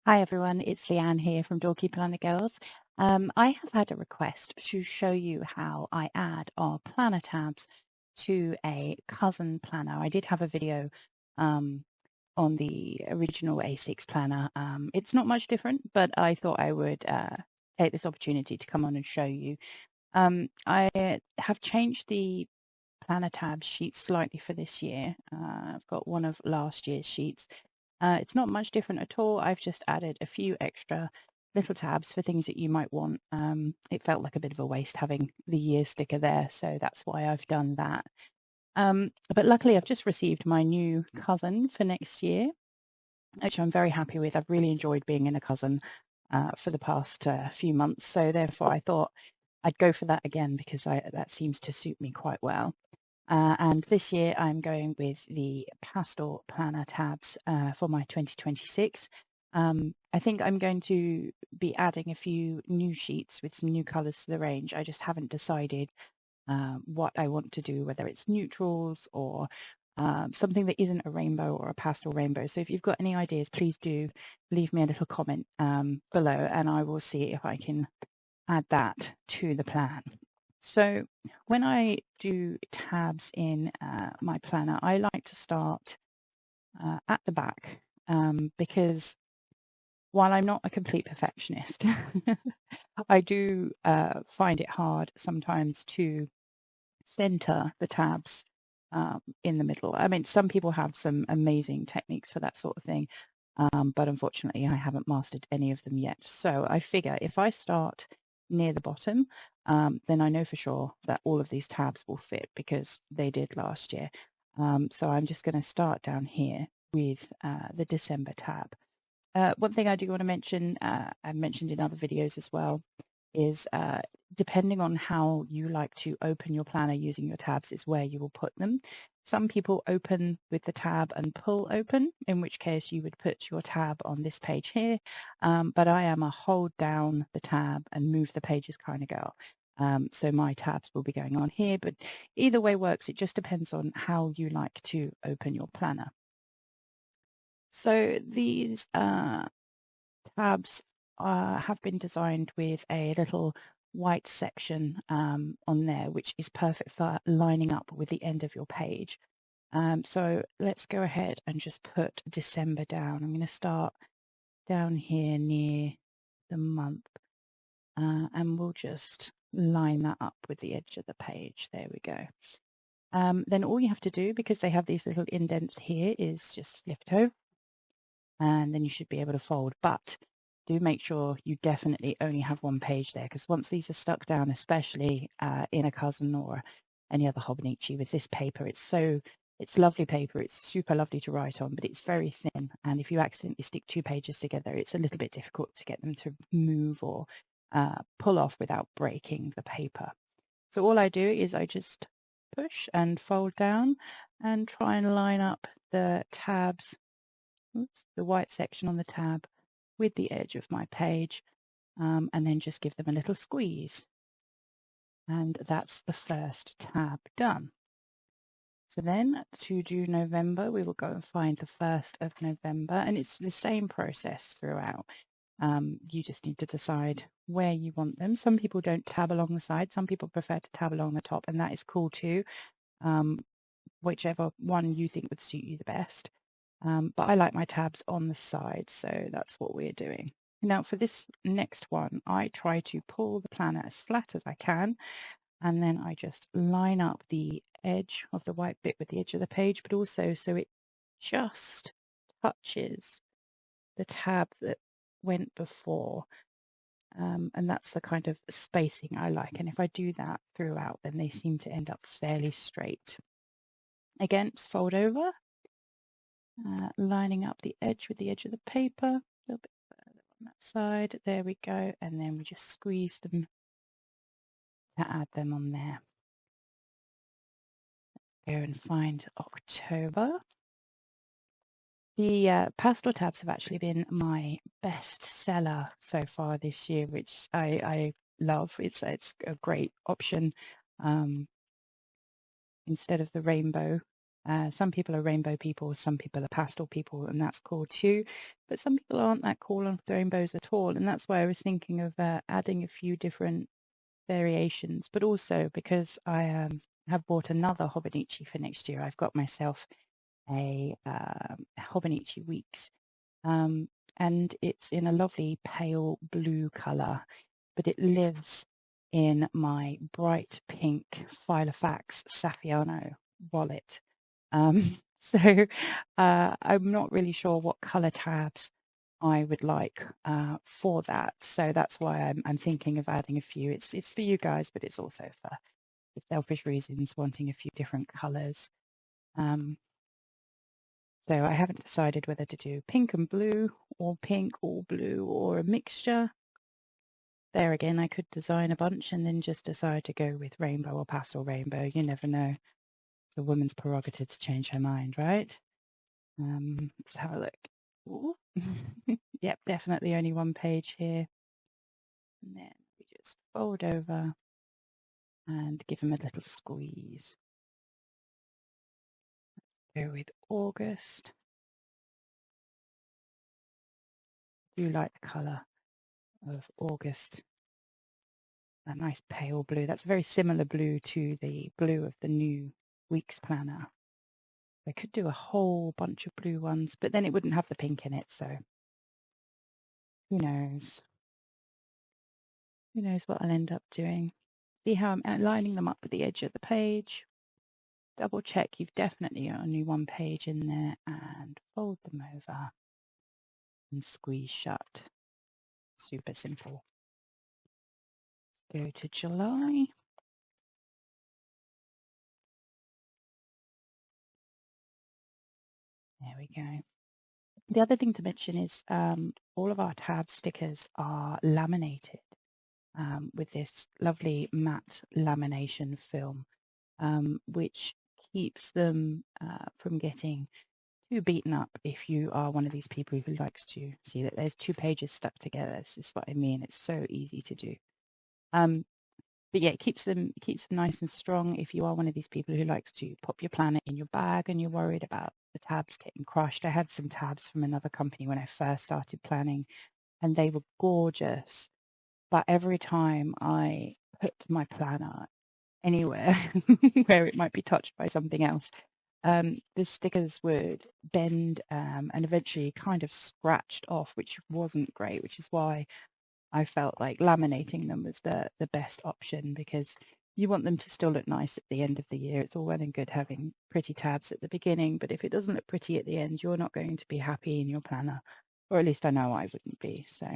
Hi everyone, it's Leanne here from Dorky Planner Girls. I have had a request to show you how I add our planner tabs to a cousin planner. I did have a video on the original A6 planner. It's not much different, but I thought I would take this opportunity to come on and show you. I have changed the planner tab sheets slightly for this year. I've got one of last year's sheets. It's not much different at all. I've just added a few extra little tabs for things that you might want. It felt like a bit of a waste having the year sticker there, so that's why I've done that. But luckily I've just received my new cousin for next year, which I'm very happy with. I've really enjoyed being in a cousin for the past few months, so therefore I thought I'd go for that again because that seems to suit me quite well. And this year I'm going with the pastel planner tabs for my 2026. I think I'm going to be adding a few new sheets with some new colours to the range. I just haven't decided what I want to do, whether it's neutrals or something that isn't a rainbow or a pastel rainbow. So if you've got any ideas, please do leave me a little comment below and I will see if I can add that to the plan. So when I do tabs in my planner, I like to start at the back because while I'm not a complete perfectionist, I do find it hard sometimes to center the tabs in the middle. I mean, some people have some amazing techniques for that sort of thing, but unfortunately I haven't mastered any of them yet. So I figure if I start near the bottom, then I know for sure that all of these tabs will fit because they did last year. So I'm just going to start down here with the December tab. One thing I do want to mention, I've mentioned in other videos as well, is depending on how you like to open your planner using your tabs is where you will put them. Some people open with the tab and pull open, in which case you would put your tab on this page here, but I am a hold down the tab and move the pages kind of girl. So my tabs will be going on here, but either way works. It just depends on how you like to open your planner. So these tabs have been designed with a little white section on there, which is perfect for lining up with the end of your page. So let's go ahead and just put December down. I'm going to start down here near the month and we'll just line that up with the edge of the page. There we go. Then all you have to do, because they have these little indents here, is just flip it over and then you should be able to fold. But do make sure you definitely only have one page there, because once these are stuck down, especially in a cousin or any other Hobonichi with this paper, it's lovely paper, it's super lovely to write on, but it's very thin, and if you accidentally stick two pages together, it's a little bit difficult to get them to move or pull off without breaking the paper. So all I do is I just push and fold down and try and line up the tabs, the white section on the tab, with the edge of my page, and then just give them a little squeeze. And that's the first tab done. So then to do November, we will go and find the 1st of November, and it's the same process throughout. You just need to decide where you want them. Some people don't tab along the side, some people prefer to tab along the top, and that is cool too. Whichever one you think would suit you the best. But I like my tabs on the side, so that's what we're doing. Now for this next one, I try to pull the planner as flat as I can, and then I just line up the edge of the white bit with the edge of the page, but also so it just touches the tab that went before. And that's the kind of spacing I like. And if I do that throughout, then they seem to end up fairly straight. Again, just fold over. Lining up the edge with the edge of the paper, a little bit further on that side. There we go. And then we just squeeze them to add them on there. Go and find October. The pastel tabs have actually been my best seller so far this year, which I love. It's a great option instead of the rainbow. Some people are rainbow people, some people are pastel people, and that's cool too. But some people aren't that cool on rainbows at all, and that's why I was thinking of adding a few different variations. But also because I have bought another Hobonichi for next year, I've got myself a Hobonichi Weeks, and it's in a lovely pale blue colour, but it lives in my bright pink Filofax Saffiano wallet. So I'm not really sure what colour tabs I would like for that. So that's why I'm thinking of adding a few. It's for you guys, but it's also for selfish reasons, wanting a few different colours. So I haven't decided whether to do pink and blue or pink or blue or a mixture. There again, I could design a bunch and then just decide to go with rainbow or pastel rainbow. You never know. It's a woman's prerogative to change her mind, right? Let's have a look. Yep, definitely only one page here. And then we just fold over and give them a little squeeze. Go with August. I do like the colour of August. That nice pale blue. That's a very similar blue to the blue of the new week's planner. I could do a whole bunch of blue ones, but then it wouldn't have the pink in it, so who knows? Who knows what I'll end up doing? See how I'm lining them up at the edge of the page. Double check you've definitely got only one page in there and fold them over and squeeze shut. Super simple. Go to July. There we go. The other thing to mention is all of our tab stickers are laminated with this lovely matte lamination film, which keeps them from getting too beaten up if you are one of these people who likes to see that there's two pages stuck together. This is what I mean. It's so easy to do. But yeah, it keeps them nice and strong if you are one of these people who likes to pop your planner in your bag and you're worried about the tabs getting crushed. I had some tabs from another company when I first started planning and they were gorgeous. But every time I put my planner anywhere where it might be touched by something else, the stickers would bend and eventually kind of scratched off, which wasn't great, which is why I felt like laminating them was the best option, because you want them to still look nice at the end of the year. It's all well and good having pretty tabs at the beginning, but if it doesn't look pretty at the end, you're not going to be happy in your planner, or at least I know I wouldn't be. So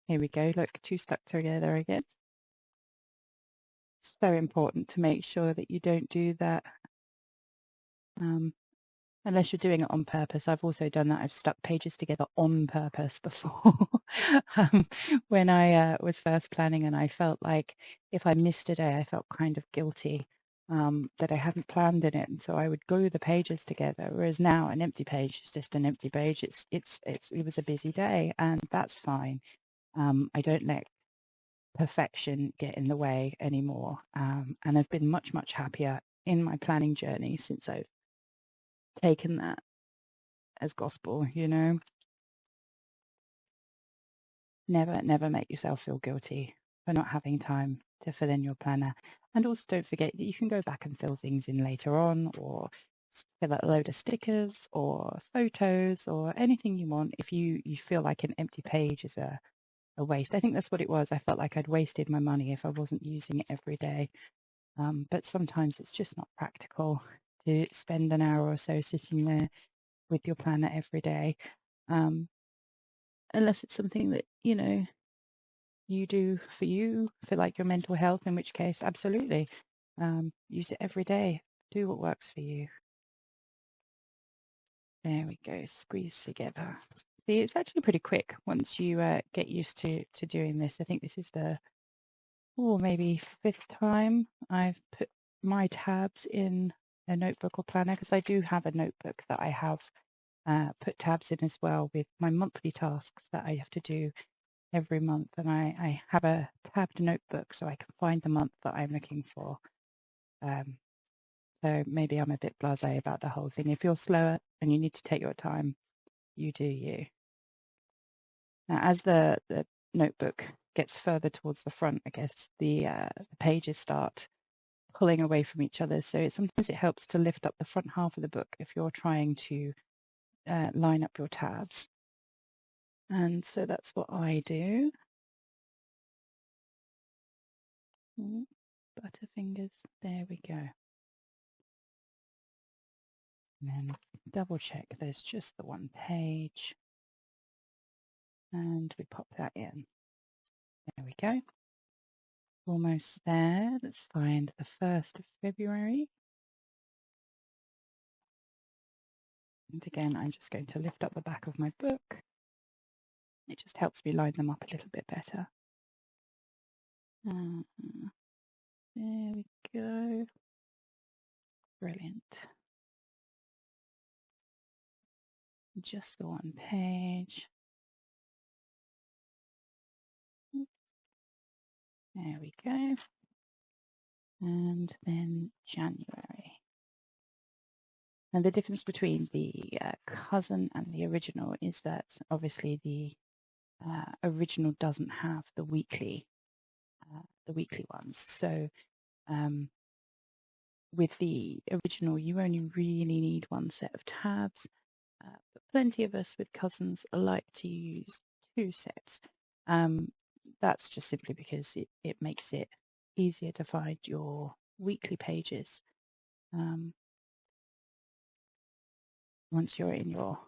here we go. Look, two stuck together again. It's very important to make sure that you don't do that unless you're doing it on purpose. I've also done that. I've stuck pages together on purpose before when I was first planning, and I felt like if I missed a day, I felt kind of guilty that I hadn't planned in it, and so I would glue the pages together. Whereas now, an empty page is just an empty page. It was a busy day, and that's fine. I don't let perfection get in the way anymore, and I've been much happier in my planning journey since I've taken that as gospel. Never make yourself feel guilty for not having time to fill in your planner. And also don't forget that you can go back and fill things in later on, or fill out a load of stickers or photos or anything you want if you feel like an empty page is a waste. I think that's what it was. I felt like I'd wasted my money if I wasn't using it every day. But sometimes it's just not practical to spend an hour or so sitting there with your planner every day, unless it's something that you do for like your mental health, in which case absolutely use it every day. Do what works for you. There we go. Squeeze together. See, it's actually pretty quick once you get used to doing this. I think this is the maybe 5th time I've put my tabs in a notebook or planner, because I do have a notebook that I have put tabs in as well with my monthly tasks that I have to do every month, and I have a tabbed notebook so I can find the month that I'm looking for. So maybe I'm a bit blasé about the whole thing. If you're slower and you need to take your time, you do you. Now, as the notebook gets further towards the front, I guess the pages start pulling away from each other. So sometimes it helps to lift up the front half of the book if you're trying to line up your tabs. And so that's what I do. Butterfingers, there we go. And then double check there's just the one page. And we pop that in. There we go. Almost there. Let's find the 1st of February. And again, I'm just going to lift up the back of my book. It just helps me line them up a little bit better. There we go. Brilliant. Just the one page. There we go. And then January. And the difference between the cousin and the original is that obviously the original doesn't have the weekly ones. So with the original, you only really need one set of tabs. But plenty of us with cousins like to use 2 sets. That's just simply because it makes it easier to find your weekly pages once you're in your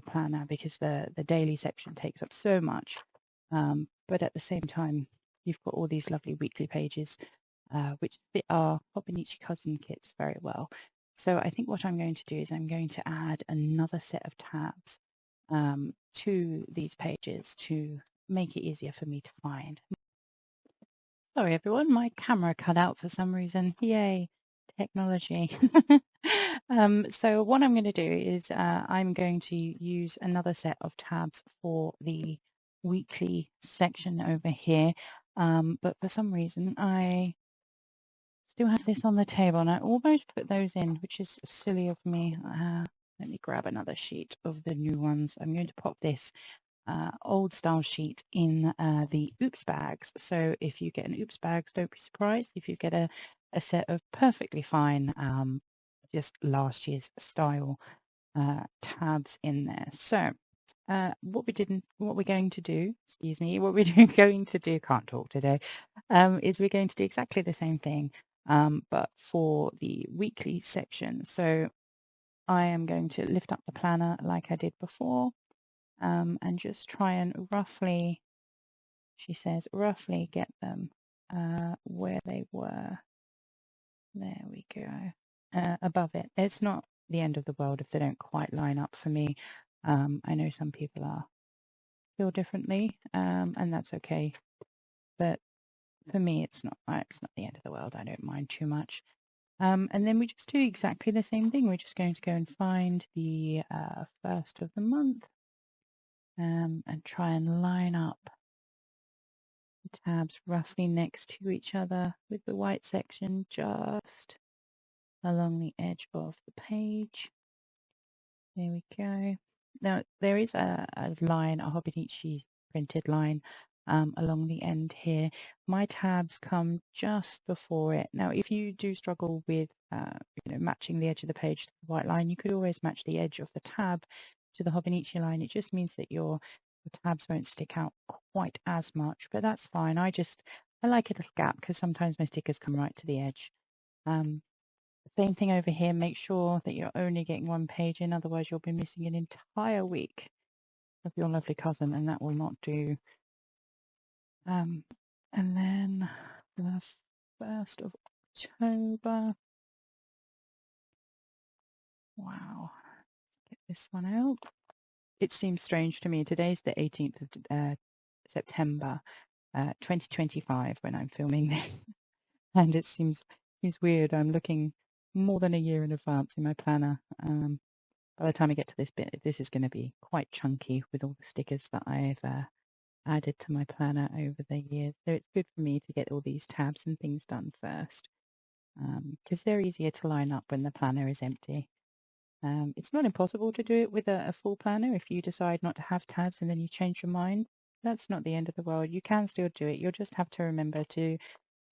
planner, because the daily section takes up so much. But at the same time, you've got all these lovely weekly pages which fit our Hobonichi Cousin kits very well. So I think what I'm going to do is I'm going to add another set of tabs to these pages to make it easier for me to find. Sorry everyone, my camera cut out for some reason. Yay, technology. So what I'm going to do is I'm going to use another set of tabs for the weekly section over here. But for some reason I still have this on the table and I almost put those in, which is silly of me. Let me grab another sheet of the new ones. I'm going to pop this old style sheet in the oops bags. So if you get an oops bags, don't be surprised if you get a set of perfectly fine just last year's style tabs in there. So what we're going to do, can't talk today, is we're going to do exactly the same thing, but for the weekly section. So I am going to lift up the planner like I did before, and just try and roughly, she says, roughly get them where they were. There we go. Above it. It's not the end of the world if they don't quite line up for me. I know some people feel differently, and that's okay. But for me, it's not the end of the world. I don't mind too much. And then we just do exactly the same thing. We're just going to go and find the 1st of the month and try and line up the tabs roughly next to each other with the white section just along the edge of the page. There we go. Now there is a line, a Hobonichi printed line along the end here. My tabs come just before it. Now if you do struggle with matching the edge of the page to the white line, you could always match the edge of the tab to the Hobonichi line. It just means that your tabs won't stick out quite as much, but that's fine. I like a little gap because sometimes my stickers come right to the edge. Same thing over here. Make sure that you're only getting one page in, otherwise you'll be missing an entire week of your lovely cousin, and that will not do. And then the 1st of October. Wow. Get this one out. It seems strange to me. Today's the 18th of September 2025 when I'm filming this. And it seems weird. I'm looking more than a year in advance in my planner. By the time I get to this bit, this is going to be quite chunky with all the stickers that I've added to my planner over the years. So it's good for me to get all these tabs and things done first. because they're easier to line up when the planner is empty. It's not impossible to do it with a full planner. If you decide not to have tabs and then you change your mind, that's not the end of the world. You can still do it. You'll just have to remember to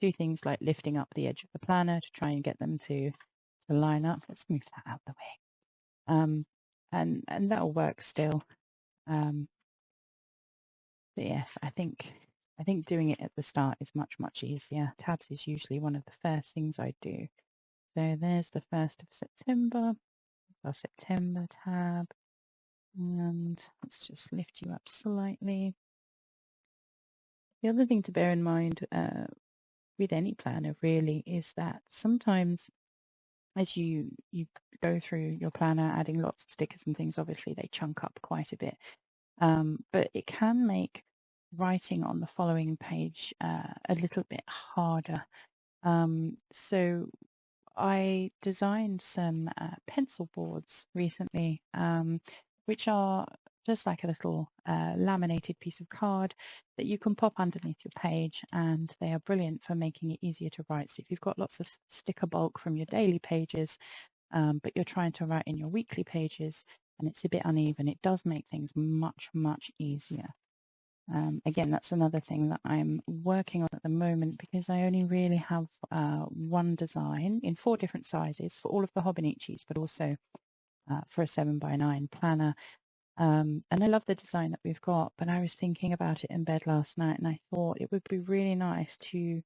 do things like lifting up the edge of the planner to try and get them to line up. Let's move that out of the way. And that'll work still. But yes, I think doing it at the start is much easier. Tabs is usually one of the first things I do. So there's the 1st of September. Our September tab, and let's just lift you up slightly. The other thing to bear in mind with any planner really is that sometimes as you go through your planner, adding lots of stickers and things, obviously they chunk up quite a bit, but it can make writing on the following page a little bit harder. So I designed some pencil boards recently, which are just like a little laminated piece of card that you can pop underneath your page, and they are brilliant for making it easier to write. So if you've got lots of sticker bulk from your daily pages, but you're trying to write in your weekly pages and it's a bit uneven, it does make things much easier. Again, that's another thing that I'm working on at the moment, because I only really have one design in 4 different sizes for all of the Hobonichis, but also for a 7x9 planner. And I love the design that we've got, but I was thinking about it in bed last night and I thought it would be really nice to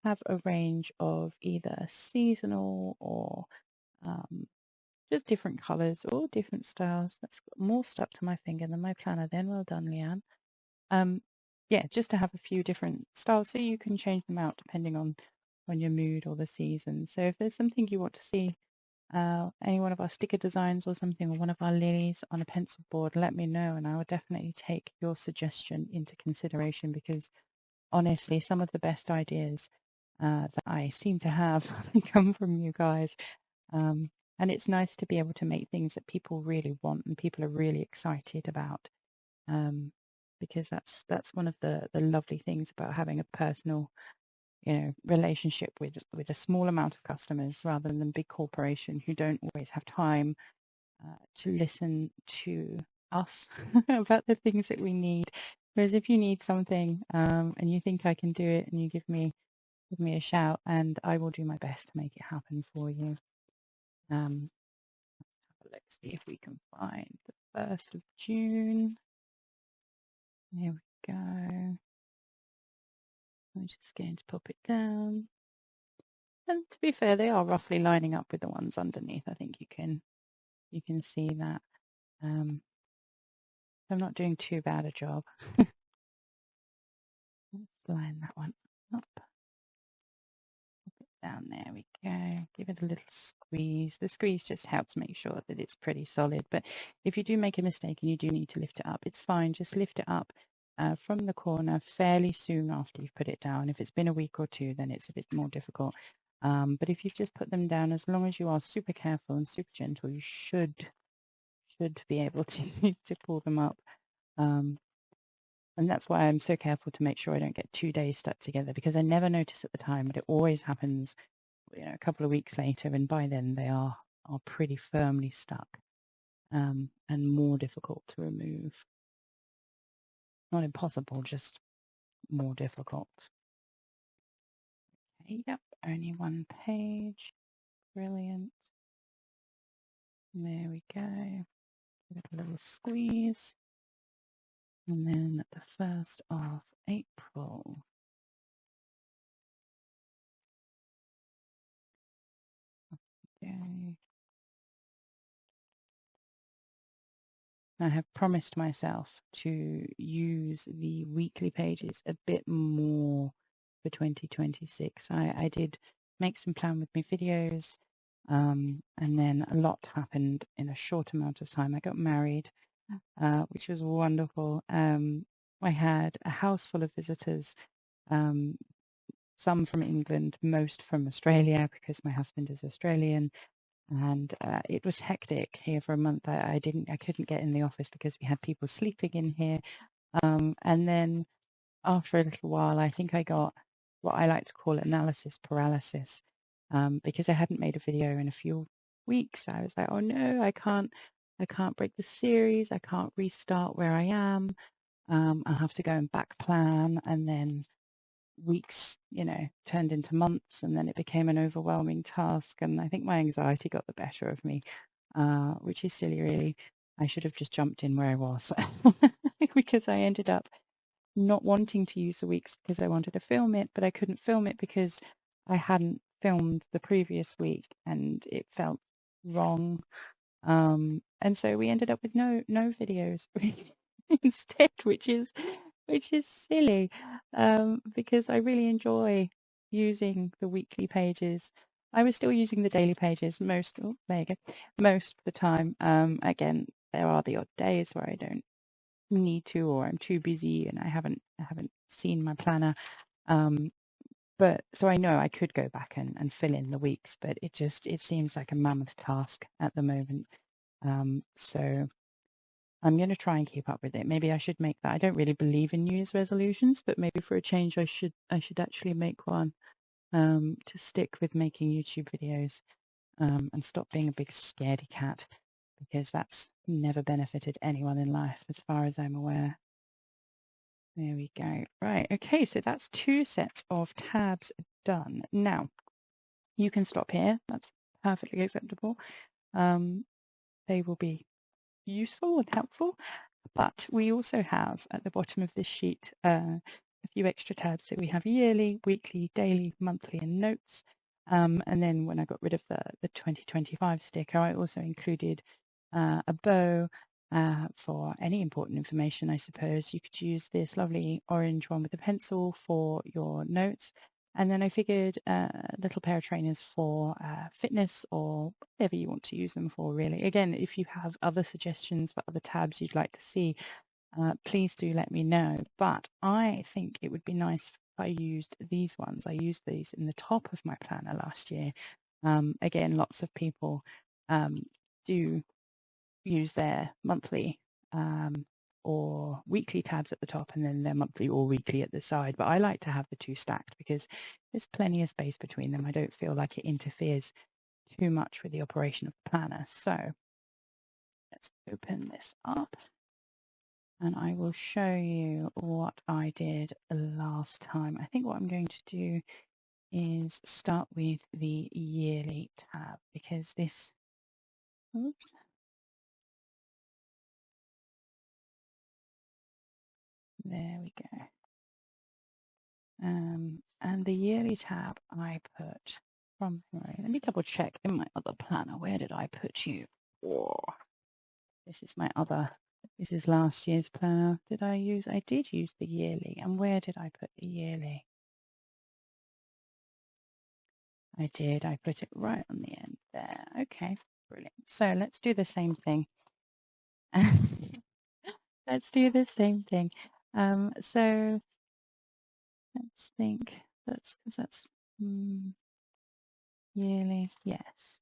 have a range of either seasonal or just different colours or different styles. That's more stuck to my finger than my planner then. Well done, Leanne. Yeah, just to have a few different styles so you can change them out depending on your mood or the season. So if there's something you want to see, any one of our sticker designs or something, or one of our lilies on a pencil board, let me know and I will definitely take your suggestion into consideration, because honestly, some of the best ideas that I seem to have come from you guys. And it's nice to be able to make things that people really want and people are really excited about. Because that's one of the lovely things about having a personal, relationship with a small amount of customers rather than big corporation who don't always have time to listen to us about the things that we need. Whereas if you need something and you think I can do it, and you give me a shout, and I will do my best to make it happen for you. Let's see if we can find the 1st of June. Here we go. I'm just going to pop it down. And to be fair, they are roughly lining up with the ones underneath. I think you can see that. I'm not doing too bad a job. Let's line that one up. Pop it down, there we go. Give it a little squeeze. The squeeze just helps make sure that it's pretty solid. But if you do make a mistake and you do need to lift it up, it's fine. Just lift it up from the corner fairly soon after you've put it down. If it's been a week or 2, then it's a bit more difficult. But if you've just put them down, as long as you are super careful and super gentle, you should be able to pull them up. And that's why I'm so careful to make sure I don't get 2 days stuck together, because I never notice at the time, but it always happens, a couple of weeks later, and by then they are pretty firmly stuck and more difficult to remove. Not impossible, just more difficult. Okay, yep, only one page. Brilliant. There we go. Give it a little squeeze. And then the 1st of April. Okay. I have promised myself to use the weekly pages a bit more for 2026. I did make some Plan With Me videos, and then a lot happened in a short amount of time. I got married, which was wonderful. I had a house full of visitors, some from England, most from Australia, because my husband is Australian. And it was hectic here for a month. I couldn't get in the office because we had people sleeping in here. And then after a little while, I think I got what I like to call analysis paralysis. because I hadn't made a video in a few weeks. I was like, oh no, I can't break the series. I can't restart where I am. I'll have to go and back plan, and then weeks, turned into months, and then it became an overwhelming task. And I think my anxiety got the better of me, which is silly, really. I should have just jumped in where I was because I ended up not wanting to use the weeks because I wanted to film it, but I couldn't film it because I hadn't filmed the previous week and it felt wrong. And so we ended up with no videos instead, which is silly, because I really enjoy using the weekly pages. I was still using the daily pages most of the time. Again, there are the odd days where I don't need to, or I'm too busy and I haven't seen my planner. But so I know I could go back and fill in the weeks, but it seems like a mammoth task at the moment. So I'm going to try and keep up with it. Maybe I should make that. I don't really believe in New Year's resolutions, but maybe for a change, I should actually make one, to stick with making YouTube videos, and stop being a big scaredy cat, because that's never benefited anyone in life, as far as I'm aware. There we go. Right. Okay. So that's 2 sets of tabs done. Now you can stop here. That's perfectly acceptable. They will be useful and helpful, but we also have at the bottom of this sheet a few extra tabs. So we have yearly, weekly, daily, monthly, and notes. And then when I got rid of the 2025 sticker, I also included a bow for any important information, I suppose. You could use this lovely orange one with a pencil for your notes. And then I figured a little pair of trainers for fitness, or whatever you want to use them for, really. Again, if you have other suggestions for other tabs you'd like to see, please do let me know. But I think it would be nice if I used these ones. I used these in the top of my planner last year. Again, lots of people do use their monthly or weekly tabs at the top, and then their monthly or weekly at the side. But I like to have the two stacked because there's plenty of space between them. I don't feel like it interferes too much with the operation of the planner. So let's open this up and I will show you what I did last time. I think what I'm going to do is start with the yearly tab, because this, oops, there we go. And the yearly tab I put from memory. Let me double check in my other planner. Where did I put you? Oh, this is last year's planner. I did use the yearly. And where did I put the yearly? I did. I put it right on the end there. Okay, brilliant. So let's do the same thing. Let's do the same thing. So let's think. That's yearly. Yes.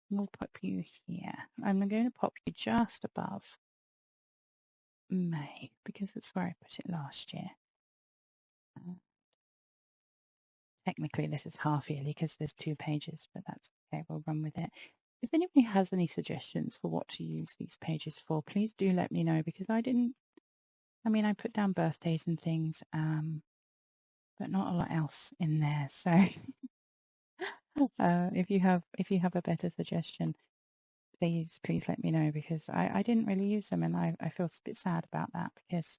We'll pop you here. I'm going to pop you just above May, because that's where I put it last year. Technically, this is half yearly because there's 2 pages, but that's okay. We'll run with it. If anybody has any suggestions for what to use these pages for, please do let me know, because I put down birthdays and things, but not a lot else in there. So if you have a better suggestion, please let me know, because I didn't really use them, and I feel a bit sad about that, because,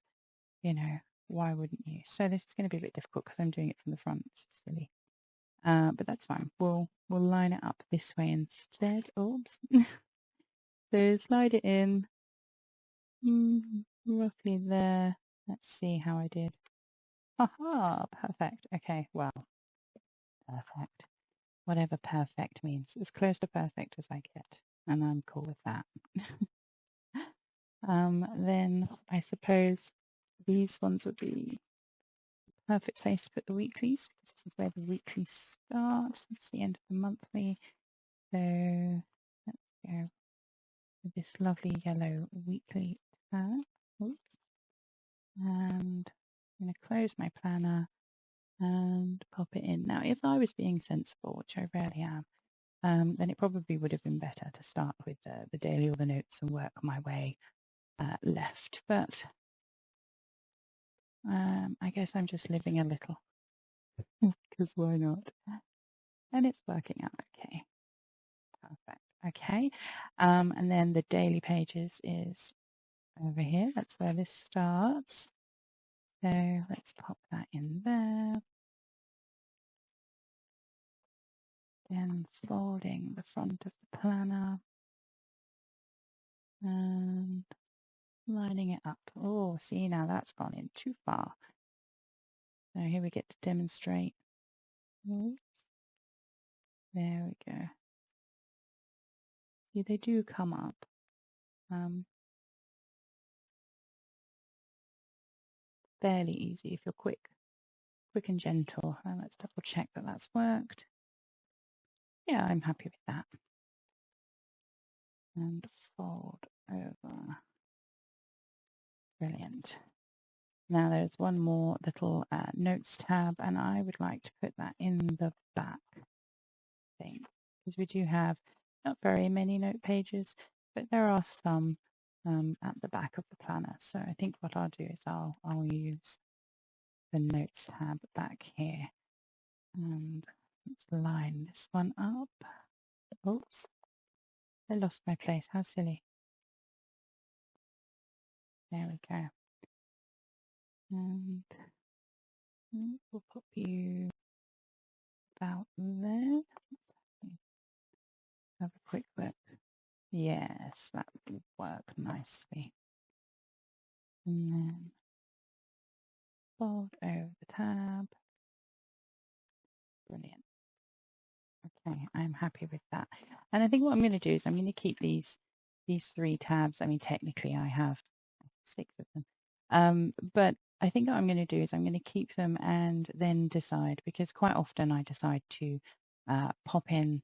why wouldn't you? So this is going to be a bit difficult because I'm doing it from the front, which is silly. But that's fine. We'll line it up this way instead. Oops. So slide it in roughly there. Let's see how I did. Aha, perfect. Okay, well, perfect. Whatever perfect means. As close to perfect as I get. And I'm cool with that. Then I suppose these ones would be perfect place to put the weeklies, because this is where the weeklies start. It's the end of the monthly. So let's go with this lovely yellow weekly tab. Oops. And I'm going to close my planner and pop it in. Now, if I was being sensible, which I rarely am, then it probably would have been better to start with the daily or the notes and work my way left. But I guess I'm just living a little, because why not? And it's working out okay. Perfect. Okay. And then the daily pages is over here. That's where this starts. So let's pop that in there. Then folding the front of the planner and lining it up. Oh, see, now that's gone in too far. So here we get to demonstrate. Oops. There we go. See, they do come up. Fairly easy if you're quick and gentle. And let's double check that that's worked. Yeah, I'm happy with that. And fold over. Brilliant. Now there's one more little notes tab, and I would like to put that in the back thing, because we do have not very many note pages, but there are some at the back of the planner. So I think what I'll do is I'll use the notes tab back here, and let's line this one up. Oops, I lost my place. How silly. There we go. And we'll pop you about there. Have a quick look. Yes, that would work nicely. And then fold over the tab. Brilliant. Okay, I'm happy with that. And I think what I'm going to do is I'm going to keep these 3 tabs. I mean, technically I have 6 of them. But I think what I'm going to do is I'm going to keep them and then decide, because quite often I decide to pop in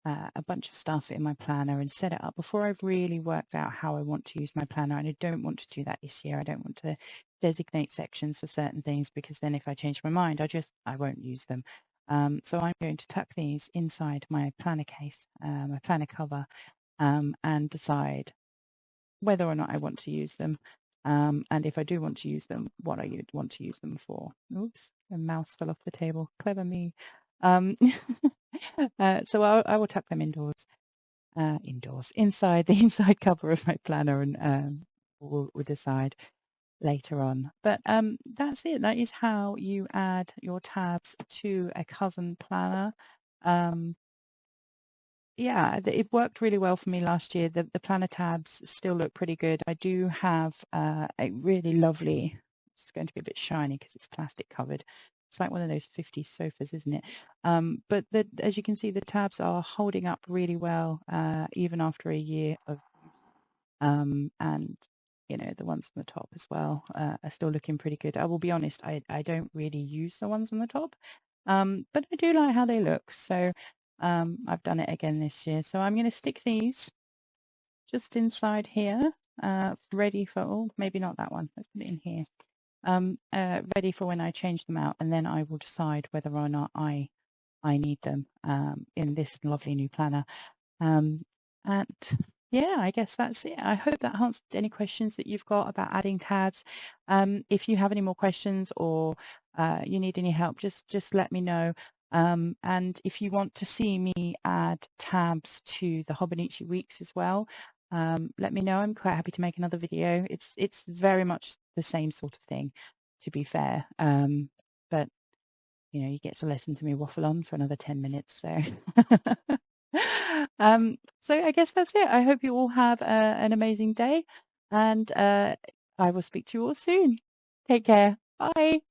a bunch of stuff in my planner and set it up before I've really worked out how I want to use my planner. And I don't want to do that this year. I don't want to designate sections for certain things, because then if I change my mind, I won't use them. So I'm going to tuck these inside my planner case, my planner cover, and decide whether or not I want to use them. And if I do want to use them, what I want to use them for. Oops, a mouse fell off the table. Clever me. So I will tuck them inside the inside cover of my planner, and we'll decide later on. But that's it. That is how you add your tabs to a cousin planner. Yeah, it worked really well for me last year. The planner tabs still look pretty good. I do have a really lovely, it's going to be a bit shiny because it's plastic covered. It's like one of those 50s sofas, isn't it? But as you can see, the tabs are holding up really well, even after a year of use. And, you know, the ones on the top as well are still looking pretty good. I will be honest, I don't really use the ones on the top, but I do like how they look. So I've done it again this year. So I'm going to stick these just inside here, ready for, oh, maybe not that one. Let's put it in here. Ready for when I change them out, and then I will decide whether or not I need them in this lovely new planner. And yeah, I guess that's it. I hope that answered any questions that you've got about adding tabs. If you have any more questions or you need any help, just let me know. And if you want to see me add tabs to the Hobonichi weeks as well, let me know. I'm quite happy to make another video. It's very much the same sort of thing, to be fair. But you know, you get to listen to me waffle on for another 10 minutes. So so I guess that's it. I hope you all have an amazing day, and I will speak to you all soon. Take care. Bye.